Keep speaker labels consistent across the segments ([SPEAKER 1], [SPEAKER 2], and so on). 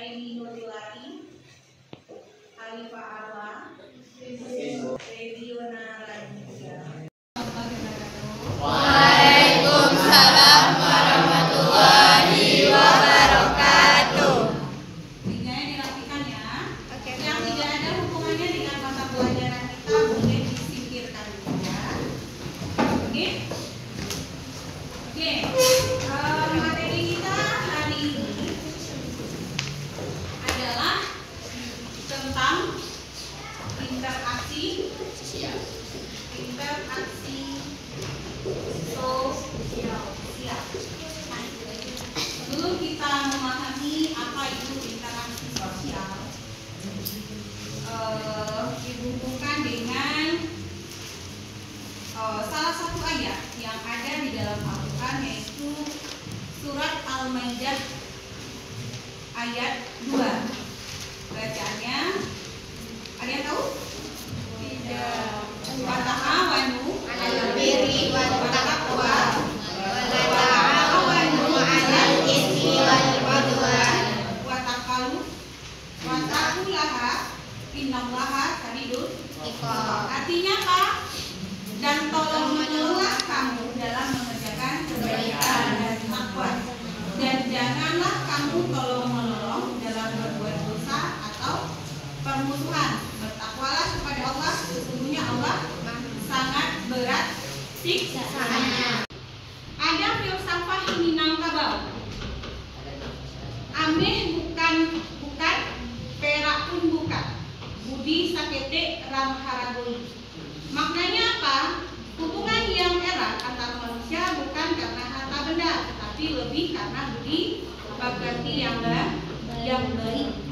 [SPEAKER 1] Aini Nurilati, Alifah Arwa, Rediona Raditya.
[SPEAKER 2] Waalaikumsalam warahmatullahi wabarakatuh.
[SPEAKER 1] Tiganya dirapikan ya. Yang tidak ada hubungannya dengan mata pelajaran kita boleh disingkirkan ya. Oke? Oke. Materi kita hari ini adalah tentang interaksi sosial. Sebelum kita memahami apa itu interaksi sosial, dihubungkan dengan salah satu ayat yang ada di dalam Al-Quran, yaitu surat Al-Maidah ayat 2. Bacaannya, ada yang tahu? Tidak. Wa ta'awanu 'alal birri wat taqwa wa la ta'awanu 'alal itsmi wal 'udwan wa taqullaha innallaha shadidul iqab. Artinya apa? Dan tolong menolonglah kamu dalam mengerjakan kebaikan dan takwa, dan janganlah kamu tolong menolong dalam berbuat dosa atau permusuhan. Bertakwalah kepada Allah, sesungguhnya Allah sangat berat siksanya. Ada filsafah Minangkabau. Ameh bukan perak pun bukan, budi sakete ram haragoi. Maknanya apa? Hubungan yang erat antar manusia bukan karena harta benda, tetapi lebih karena budi pekerti yang baik.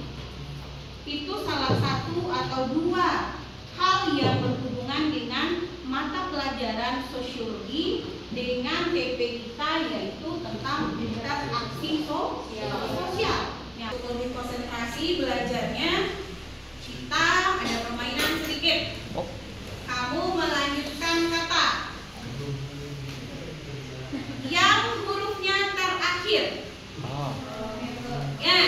[SPEAKER 1] Itu salah satu atau dua hal yang berhubungan dengan mata pelajaran sosiologi dengan TP kita, yaitu tentang interaksi sosial. Yang lebih konsentrasi belajarnya, kita ada permainan sedikit. Kamu melanjutkan kata yang hurufnya terakhir. Ya,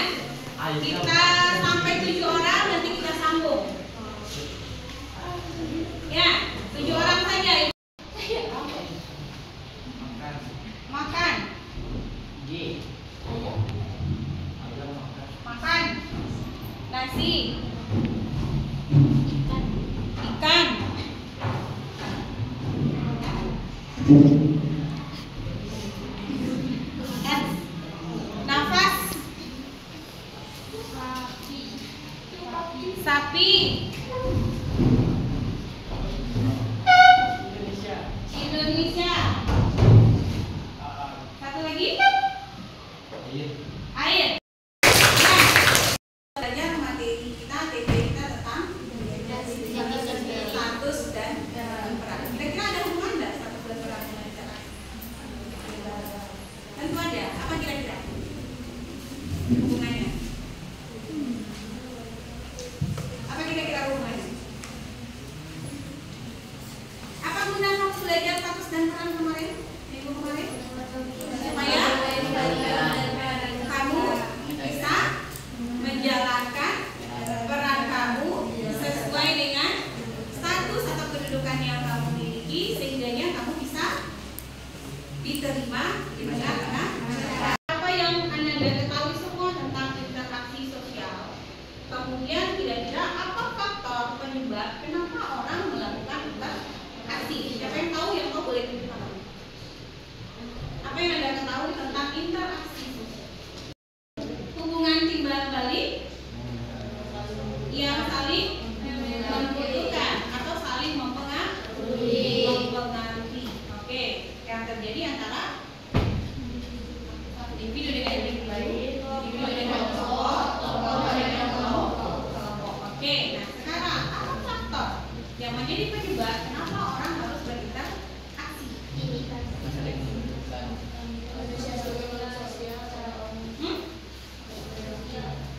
[SPEAKER 1] kita sampai 7 orang, nanti kita sambung. Ya, 7 orang saja. Makan. Makan. Nasi. Ikan. Nafas. Sapi. Indonesia. Satu lagi. Air. Belajar materi kita, TP kita tentang status dan peran. Kira-kira ada hubungan nggak status dan peran dengan cara? Tentu ada. Apa kira-kira hubungannya? Apa kira-kira hubungannya? Apa guna kamu belajar status dan peran kemarin? Minggu kemarin? Supaya kamu bisa menjalankan peran kamu sesuai dengan status atau kedudukan yang kamu miliki, sehingganya kamu bisa diterima di tengah-tengah. Apa yang Anda ketahui semua tentang interaksi sosial? Kemudian kira-kira apa faktor penyebab kenapa orang melakukan interaksi? Siapa yang tahu? Yang tahu boleh tunjukkan. Apa yang Anda ketahui tentang interaksi sosial? Hubungan timbal balik yang saling membutuhkan atau saling mempengaruhi. Oke, yang terjadi antara individu dengan individu dengan kelompok dengan kelompok. Oke, nah sekarang apa faktor yang menjadi penyebab kenapa orang harus berinteraksi?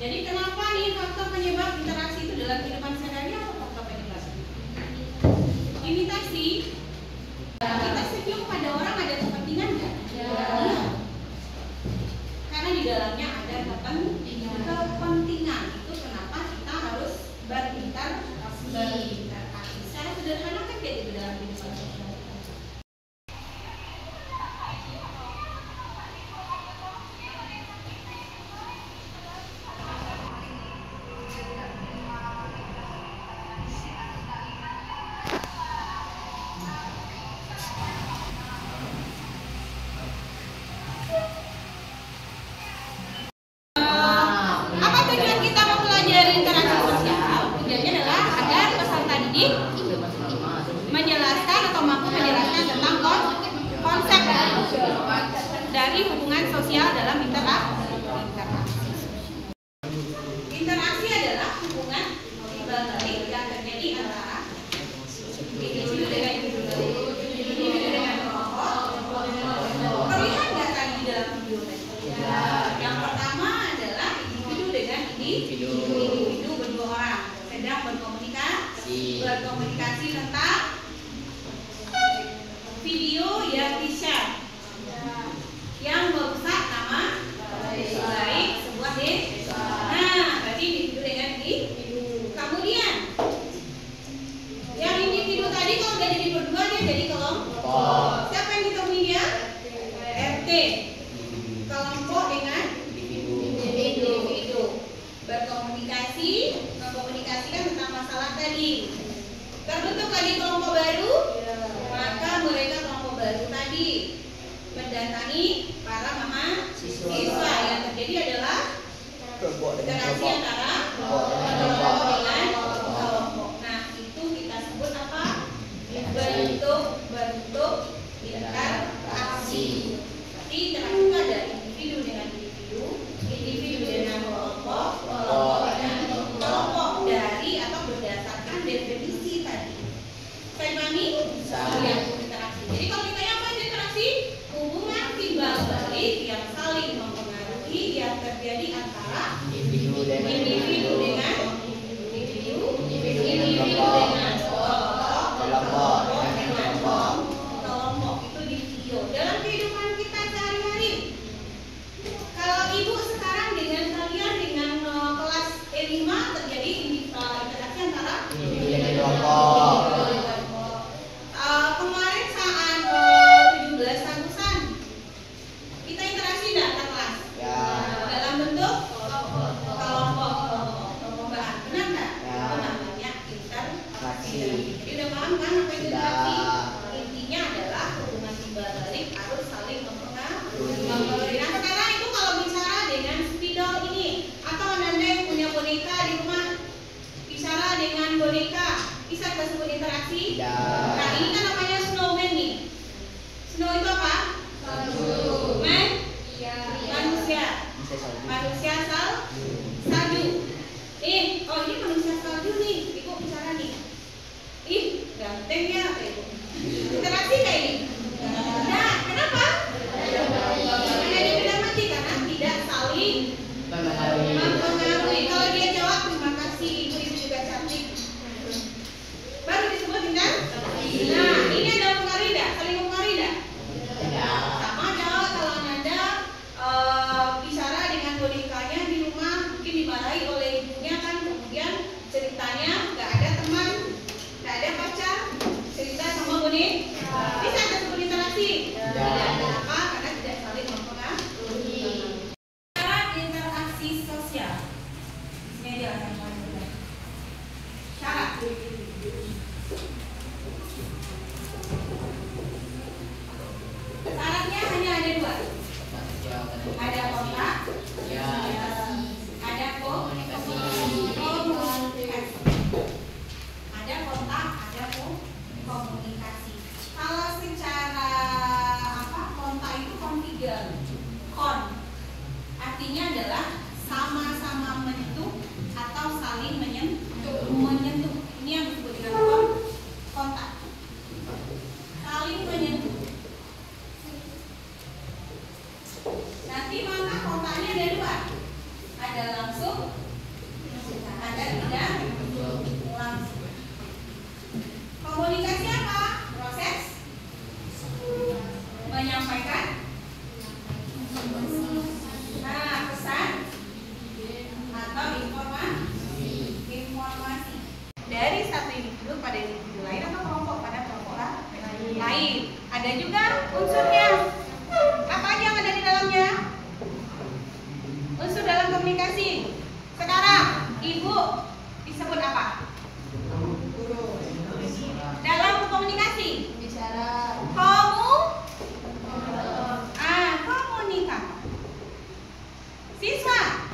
[SPEAKER 1] Jadi kenapa nih faktor penyebab interaksi itu dalam kehidupan sehari-hari? Apa faktor penyebab? Imitasi. Kita senyum pada orang ada kepentingan nggak? Ya. Karena di dalamnya ada kepentingan. tadi kelompok baru, maka mereka kelompok baru tadi mendatangi para mahasiswa. Yang terjadi adalah interaksi antara kelompok dengan kelompok. Nah, itu kita sebut apa? Bentuk interaksi. Jadi interaksi itu ada individu dengan individu, individu dengan kelompok, kelompok dengan kelompok, dari atau berdasarkan definisi tadi. Saya pahami? Ya, interaksi. Jadi kalau ditanya apa itu interaksi? Hubungan timbal balik yang saling mempengaruhi yang terjadi antara individu dengan individu dengan kelompok itu di video. Dalam kehidupan kita sehari-hari, kalau ibu sekarang dengan kalian dengan kelas E5 terjadi interaksi antara individu dan kelompok. Kemarin saat 17 Agustusan kita interaksi enggak ke kelas? Ya. Dalam bentuk kelompok bahan. Benar enggak? Ya. Itu namanya interaksi. Jadi udah paham kan apa itu interaksi? Intinya adalah hubungan timbal balik harus saling mempengaruhi. Nah sekarang itu kalau bicara dengan spidol ini, atau Anda yang punya boneka di rumah bicara dengan boneka, bisa kita sebut interaksi? Ya. Nah ini kan namanya snowman nih. Snow itu apa? Man? Manusia. Manusia salju. Oh ini manusia salju nih. Ibu bicara nih. Ih, ganteng ya Ibu. Interaksi kayak ini. Nah, kenapa? Karena dia beda mati karena tidak saling mempengaruhi. Kalau dia jawab terima kasih ibu juga cantik, baru disebut interaksi. Nah, ini ada pengaruh tidak? Saling mempengaruhi tidak? Sama jawab kalau Anda bicara dengan bonekanya di rumah, mungkin dimarahi oleh ibunya kan, kemudian ceritanya nggak ada teman, nggak ada pacar, cerita sama boneka, bisa Anda sebut interaksi? Tidak. Kenapa? Karena tidak saling mempengaruhi. Syarat interaksi sosial. Ini dia syarat. Syaratnya hanya ada dua. Ada kontak, ada komunikasi. Ada kontak, ada komunikasi. Kalau secara kontak itu konfigur. Kon artinya adalah sama-sama menyentuh atau saling menyentuh. Ini yang disebut dengan kontak. Saling menyentuh. Nanti maka kontaknya ada dua. Ada langsung, ada tidak langsung. Komunikasi apa? Proses menyampaikan pesan atau informasi dari satu individu pada individu lain atau kelompok pada kelompok lain. Ada juga unsurnya. Apa aja yang ada di dalamnya? Unsur dalam komunikasi. Sekarang ibu disebut apa? Dalam komunikasi bicara komunika. Siswa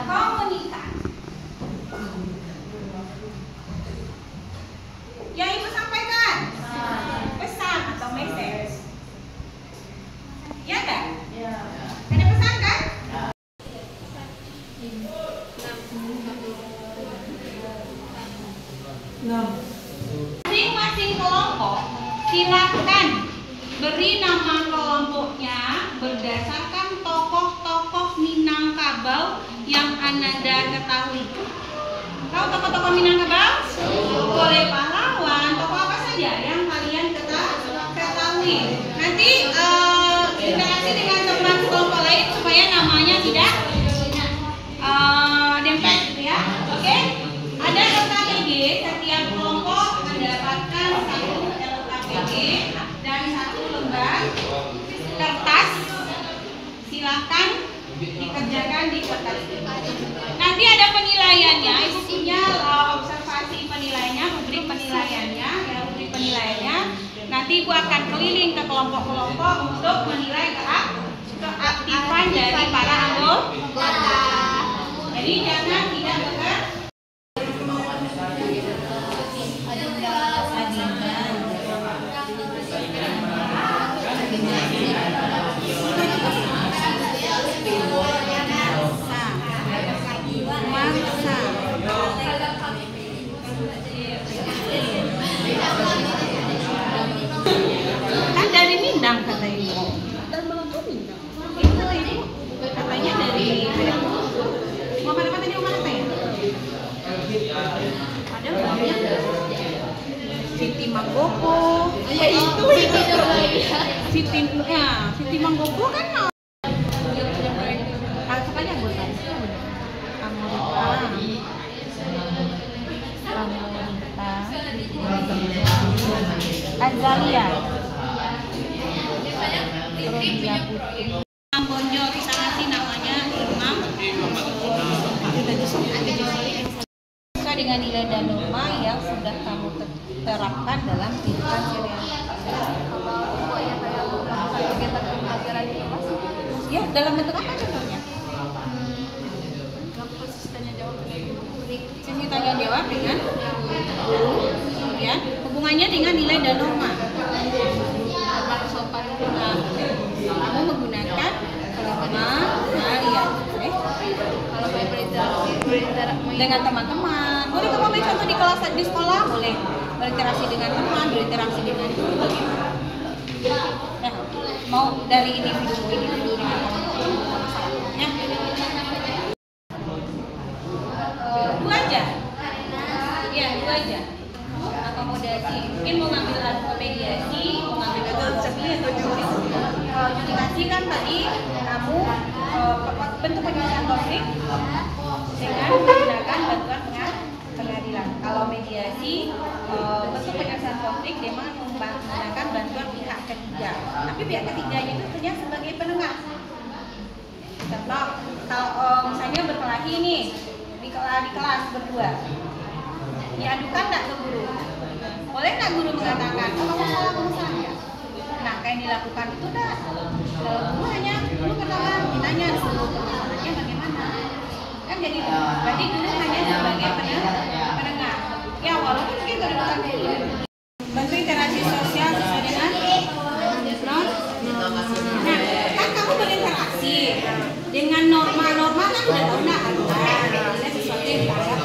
[SPEAKER 1] komunika. Yang ibu sampaikan pesan atau message. Ya kan? Ya. Ada pesan kan? Masing-masing kelompok silakan beri nama kelompoknya berdasarkan tokoh-tokoh Minangkabau yang Anda ketahui. Tahu tokoh-tokoh Minangkabau? Boleh pahlawan, tokoh apa saja yang kalian ketahui. Nanti interaksi dengan teman kelompok lain supaya namanya tidak dempet gitu ya. Oke? Ada LKPG, setiap kelompok mendapatkan satu LKPG dan satu lembar kertas. Silakan dikerjakan di kertas ini. Nanti ada penilaiannya, ibu punya observasi penilaiannya rubrik penilaiannya, ya rubrik penilaiannya. Nanti Ibu akan keliling ke kelompok-kelompok untuk menilai keaktifan dari para anggota. Jadi jangan tidak bekerja. Kan dari Minang kata ibu. Dan melengkapi Minang. Itu ibu katanya dari mau mana tadi mau mana ya? Ada banyak. Siti Manggopo.
[SPEAKER 2] Ya itu.
[SPEAKER 1] Siti Manggopo kan. Sekali anggota. Azalia. Bonjol di sana sih namanya Imam. Sesuai dengan nilai dan norma yang sudah kamu terapkan dalam kehidupan sehari-hari. Ya, dalam bentuk apa contohnya? Sesi tanya jawab dengan ya, hubungannya dengan nilai dan norma. Kamu menggunakan norma kalian, dengan teman-teman. Boleh kamu ambil contoh di kelas di sekolah, boleh berinteraksi dengan teman, berinteraksi dengan guru, bagaimana? Nah, mau dari individu dengan kelompok ya. Dua aja. Ya, dua aja. Akomodasi. Mungkin mau ngambil mediasi, mau ngambil filosofi atau judikasi kan tadi kamu bentuk penyelesaian konflik dengan menggunakan bantuan pengadilan. Kalau mediasi bentuk penyelesaian konflik dengan menggunakan bantuan pihak ketiga. Tapi pihak ketiganya itu hanya sebagai penengah. Contoh, kalau misalnya berkelahi nih di kelas berdua, diadukan nggak ke guru? Boleh nggak guru mengatakan, oh kamu salah, kamu salah nggak? Nah, kayak yang dilakukan itu dah. Kalau guru hanya guru katakan, ditanya disuruh masalahnya bagaimana? Kan jadi berarti guru hanya sebagai penengah. Ya walaupun kita bukan guru. Bantu interaksi sosial sesuai dengan norma. Nah, kan kamu berinteraksi dengan norma-norma kan udah tahu nggak aturan, sesuatu yang dianggap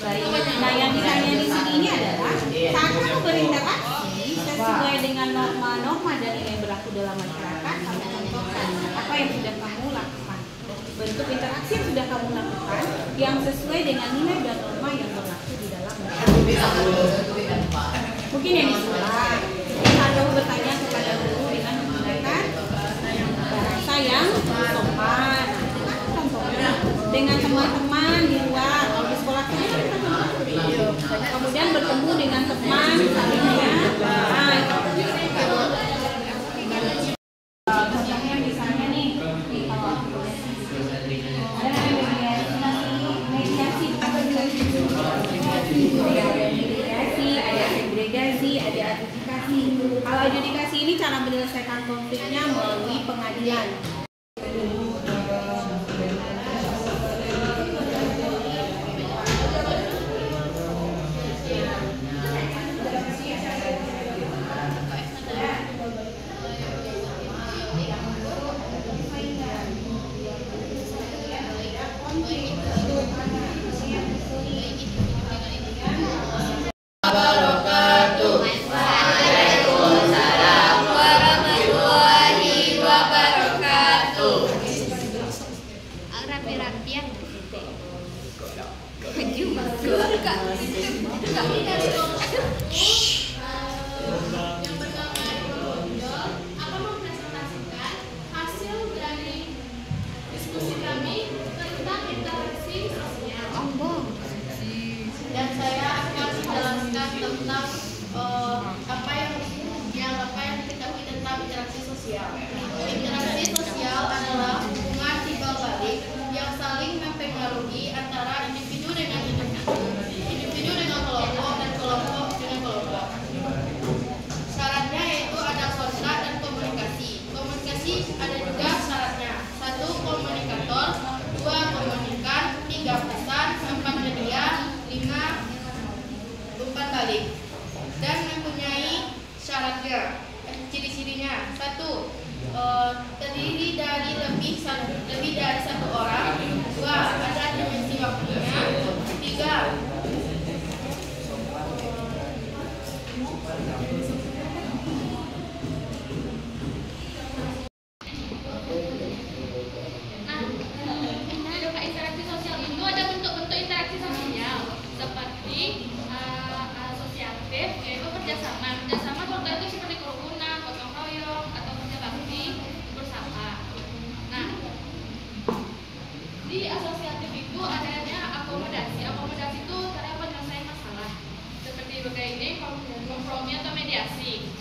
[SPEAKER 1] baik. Nah, yang ditanya di sini ini adalah saat kamu berinteraksi sesuai dengan norma-norma dan yang berlaku dalam masyarakat, kamu contohkan apa yang sudah kamu lakukan. Bentuk interaksi yang sudah kamu lakukan yang sesuai dengan nilai dan norma yang berlaku di dalam masyarakat. Mungkin yang di sekolah, saat kamu bertanya kepada guru dengan menggunakan bahasa yang sopan, contohnya dengan teman-teman di luar. Kalau di sekolah kita kemudian bertemu dengan teman misalnya, contohnya misalnya nih ada segregasi, ada adjudikasi. Kalau adjudikasi ini cara menyelesaikan konfliknya melalui pengadilan.
[SPEAKER 3] Interaksi sosial adalah hubungan timbal balik yang saling mempengaruhi antara individu dengan individu dengan kelompok dan kelompok keduanya, ciri-cirinya. 1. Terdiri dari lebih dari satu orang. 2. Ada dimensi waktunya. 3.
[SPEAKER 2] Interaksi sosial itu ada bentuk-bentuk interaksi sosial seperti asosiatif, yaitu kerjasama contoh itu seperti kerukunan, gotong royong, atau kerja bakti bersama. Nah, di asosiatif itu adanya akomodasi itu cara penyelesaian masalah seperti ini, kompromi atau mediasi.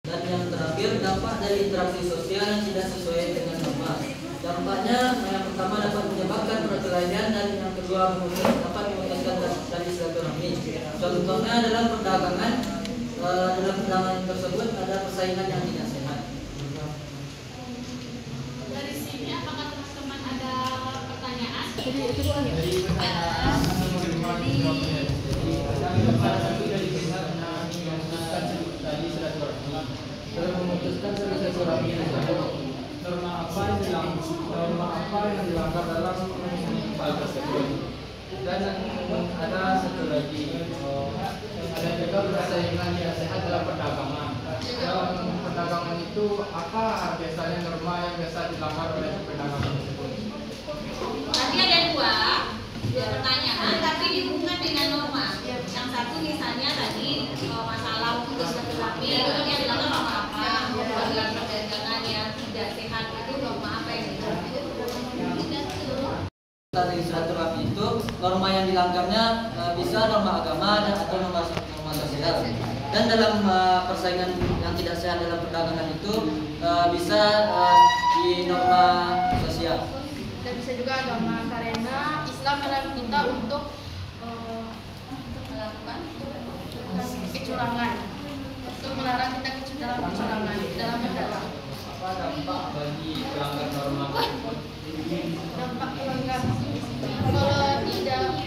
[SPEAKER 4] Dan yang terakhir, dampak dari interaksi sosial yang tidak sesuai dengan norma. Dampaknya yang pertama dapat menyebabkan perkelahian dan yang kedua dapat memutuskan tali silaturahmi. Contohnya dalam perdagangan tersebut ada persaingan yang tidak sehat.
[SPEAKER 2] Dari sini apakah teman-teman ada pertanyaan?
[SPEAKER 5] Memutuskan silaturahmi norma apa yang dilanggar dalam hal tersebut. Dan ada satu lagi, ada juga persaingan yang sehat dalam perdagangan. Dalam perdagangan itu apa biasanya norma yang biasa dilanggar oleh pedagang tersebut?
[SPEAKER 1] Tadi ada dua pertanyaan, tapi dihubungkan dengan norma. Yang satu misalnya tadi masalah putus silaturahmi itu yang dilanggar norma apa? Dalam perdagangan yang tidak sehat itu norma apa yang dilanggar?
[SPEAKER 4] Tali silaturahmi itu norma yang dilanggarnya bisa norma agama dan atau norma sosial. Dan dalam persaingan yang tidak sehat dalam perdagangan itu bisa di norma sosial.
[SPEAKER 3] Dan bisa juga norma karena Islam melarang kita untuk melakukan kecurangan, untuk melarang kita dalam kecurangan dalam berdagang.
[SPEAKER 5] Apa dampak bagi pelanggar norma tersebut?
[SPEAKER 3] Dampak pelanggar,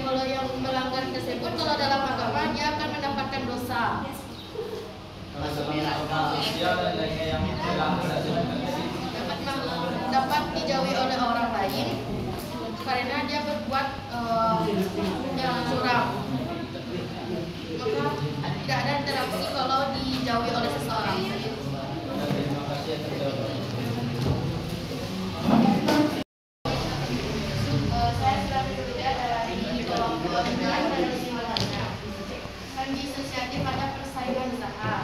[SPEAKER 3] kalau yang melanggar tersebut, kalau dalam agama dia akan mendapatkan dosa.
[SPEAKER 5] Kalau dalam agama sosial dan lainnya yang melanggar
[SPEAKER 3] dapat dijauhi oleh orang lain karena dia berbuat yang curang. Maka tidak ada interaksi kalau dijauhi oleh seseorang.
[SPEAKER 5] Terima kasih atas jawabannya.
[SPEAKER 3] Saya sudah berbeda dari kelompok dengan kesimpulannya. Kan di asosiatif ada persaingan usaha.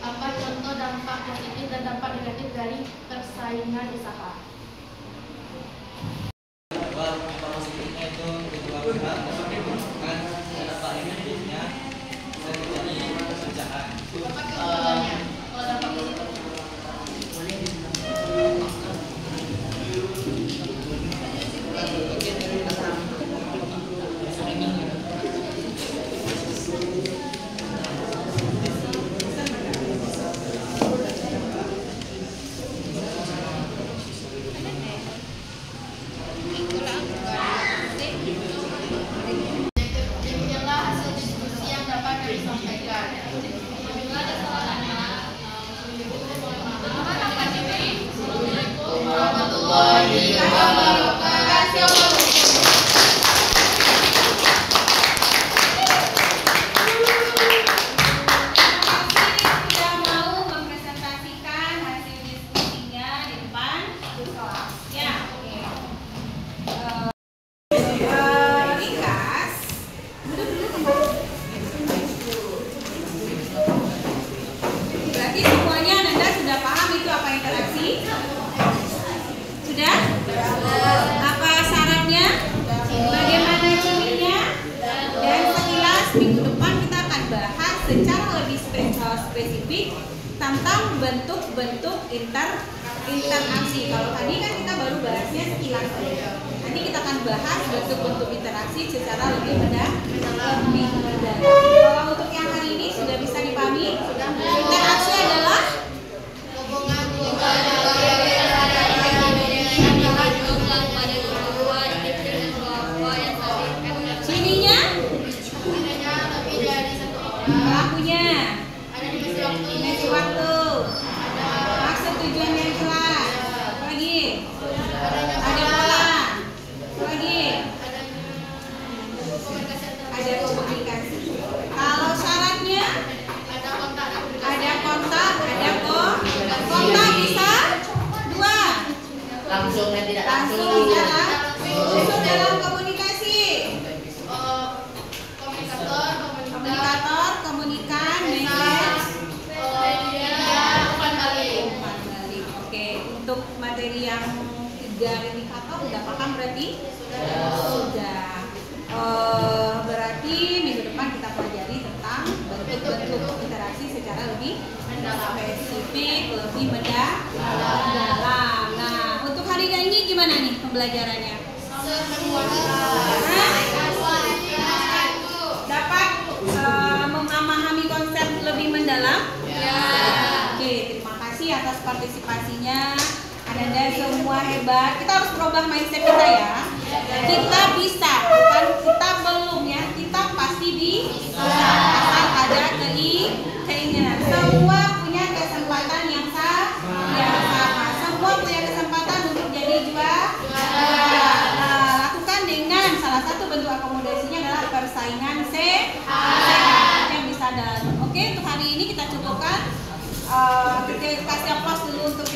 [SPEAKER 3] Apa contoh dampak positif dan dampak negatif dari persaingan usaha?
[SPEAKER 4] Dampak positifnya itu kedua pihak menguntungkan, dan dampak negatifnya bisa terjadi perpecahan.
[SPEAKER 3] Apa contohnya? Kalau dampak positif? Demikianlah hasil diskusi yang dapat kami sampaikan. Apabila ada salahnya, Assalamualaikum warahmatullahi wabarakatuh.
[SPEAKER 1] Sudah mau mempresentasikan hasil diskusinya di depan kelas. Ya, oke. Ringkas. Berarti semuanya Anda sudah paham itu apa interaksi? Sudah? Apa syaratnya? Bagaimana cirinya? Dan sekilas minggu depan kita akan bahas secara lebih spesifik tentang bentuk-bentuk interaksi. Kalau tadi kan kita baru bahasnya sekilas saja. Nanti kita akan bahas bentuk-bentuk interaksi secara lebih mendalam. Kalau untuk yang hari ini sudah bisa dipahami? Interaksi adalah
[SPEAKER 3] Hubungan
[SPEAKER 1] ada komunikasi. Kalau syaratnya
[SPEAKER 3] Ada kontak dan
[SPEAKER 1] ada kontak, ada kontak bisa 2.
[SPEAKER 6] Langsung dan tidak
[SPEAKER 1] Langsung dalam komunikasi.
[SPEAKER 3] komunikator,
[SPEAKER 1] Komunikator, komunikan, message,
[SPEAKER 3] umpan balik.
[SPEAKER 1] umpan balik. Oke, untuk materi yang 3 indikator udah paham berarti? Sudah. Berarti minggu depan kita pelajari tentang bentuk-bentuk interaksi secara lebih spesifik, lebih mendalam. Nah, untuk hari ini gimana nih pembelajarannya? Dapat memahami konsep lebih mendalam? Oke, terima kasih atas partisipasinya. Anda semua hebat. Kita harus berubah mindset kita ya. Kita bisa, bukan kita belum ya. Kita pasti bisa. Asal ada keinginan. Semua punya kesempatan yang sama. Semua punya kesempatan untuk jadi juara. Lakukan dengan salah satu bentuk akomodasinya adalah persaingan sehat yang bisa dalam. Oke, untuk hari ini kita cukupkan. Kita kasih aplaus dulu untuk